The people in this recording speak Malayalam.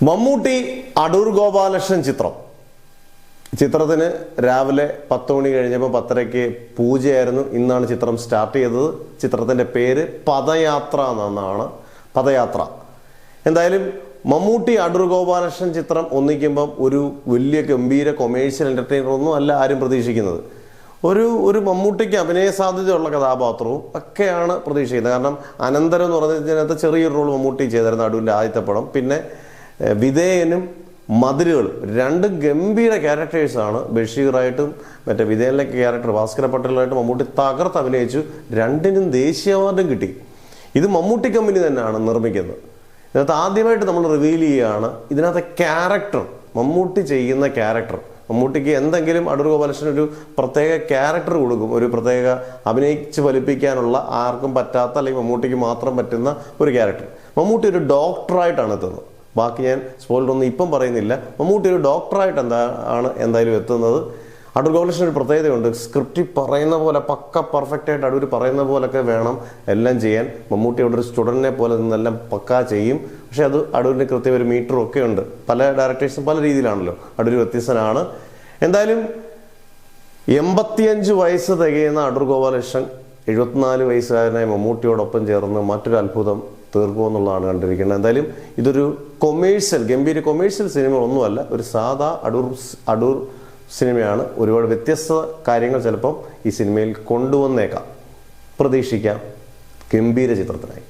മമ്മൂട്ടി അടൂർ ഗോപാലകൃഷ്ണൻ ചിത്രത്തിന് രാവിലെ 10 മണി കഴിഞ്ഞപ്പോൾ 10:30 പൂജയായിരുന്നു. ഇന്നാണ് ചിത്രം സ്റ്റാർട്ട് ചെയ്തത്. ചിത്രത്തിന്റെ പേര് പദയാത്ര എന്നാണ്. പദയാത്ര. എന്തായാലും മമ്മൂട്ടി അടൂർ ഗോപാലകൃഷ്ണൻ ചിത്രം ഒന്നിക്കുമ്പം ഒരു വലിയ ഗംഭീര കൊമേഴ്ഷ്യൽ എന്റർടൈനർ ഒന്നും അല്ല ആരും പ്രതീക്ഷിക്കുന്നത്. ഒരു മമ്മൂട്ടിക്ക് അഭിനയ സാധ്യതയുള്ള കഥാപാത്രവും ഒക്കെയാണ് പ്രതീക്ഷിക്കുന്നത്. കാരണം അനന്തരം എന്ന് പറഞ്ഞതിനകത്ത് ചെറിയൊരു റോൾ മമ്മൂട്ടി ചെയ്തിരുന്നു അടൂരിന്റെ ആദ്യത്തെ പടം. പിന്നെ വിധേയനും മതിലുകൾ രണ്ടും ഗംഭീര ക്യാരക്ടേഴ്സാണ്. ബഷീറായിട്ടും മറ്റേ വിധേയനിലെ ക്യാരക്ടർ ഭാസ്കര പട്ടേലായിട്ടും മമ്മൂട്ടി തകർത്ത് അഭിനയിച്ചു. രണ്ടിനും ദേശീയ അവാർഡും കിട്ടി. ഇത് മമ്മൂട്ടി കമ്പനി തന്നെയാണ് നിർമ്മിക്കുന്നത്. ഇതിനകത്ത് ആദ്യമായിട്ട് നമ്മൾ റിവീൽ ചെയ്യുകയാണ് ഇതിനകത്തെ ക്യാരക്ടർ, മമ്മൂട്ടി ചെയ്യുന്ന ക്യാരക്ടർ. മമ്മൂട്ടിക്ക് എന്തെങ്കിലും അടൂർ ഗോപാലകൃഷ്ണൻ ഒരു പ്രത്യേക ക്യാരക്ടർ കൊടുക്കും, ഒരു പ്രത്യേക അഭിനയിച്ച് ഫലിപ്പിക്കാനുള്ള ആർക്കും പറ്റാത്ത അല്ലെങ്കിൽ മമ്മൂട്ടിക്ക് മാത്രം പറ്റുന്ന ഒരു ക്യാരക്ടർ. മമ്മൂട്ടി ഒരു ഡോക്ടറായിട്ടാണ് എത്തുന്നത്. ബാക്കി ഞാൻ സ്പോയിലറൊന്നും ഇപ്പം പറയുന്നില്ല. മമ്മൂട്ടി ഒരു ഡോക്ടറായിട്ട് എന്തായാലും എത്തുന്നത്. അടൂർ ഗോപാലകൃഷ്ണൻ ഒരു പ്രത്യേകതയുണ്ട്. സ്ക്രിപ്റ്റിൽ പറയുന്ന പോലെ പക്ക പെർഫെക്റ്റ് ആയിട്ട് അടൂർ പറയുന്ന പോലൊക്കെ വേണം എല്ലാം ചെയ്യാൻ. മമ്മൂട്ടി അവിടെ ഒരു സ്റ്റുഡൻറ്റിനെ പോലെ നിന്നെല്ലാം പക്ക ചെയ്യും. പക്ഷെ അത് അടൂരിന് കൃത്യം ഒരു മീറ്ററും ഒക്കെ ഉണ്ട്. പല ഡയറക്ടേഴ്സും പല രീതിയിലാണല്ലോ. അടൂർ വ്യത്യസ്തനാണ്. എന്തായാലും 85 വയസ്സ് തികയുന്ന അടൂർ ഗോപാലകൃഷ്ണൻ 74 വയസ്സുകാരനായ മമ്മൂട്ടിയോടൊപ്പം ചേർന്ന് മറ്റൊരു അത്ഭുതം തീർക്കുമെന്നുള്ളതാണ് കണ്ടിരിക്കുന്നത്. എന്തായാലും ഇതൊരു ഗംഭീര കൊമേഴ്ഷ്യൽ സിനിമ ഒന്നുമല്ല. ഒരു സാധാ അടൂർ സിനിമയാണ്. ഒരുപാട് വ്യത്യസ്ത കാര്യങ്ങൾ ചിലപ്പം ഈ സിനിമയിൽ കൊണ്ടുവന്നേക്കാം. പ്രതീക്ഷിക്കാം ഗംഭീര ചിത്രത്തിനായി.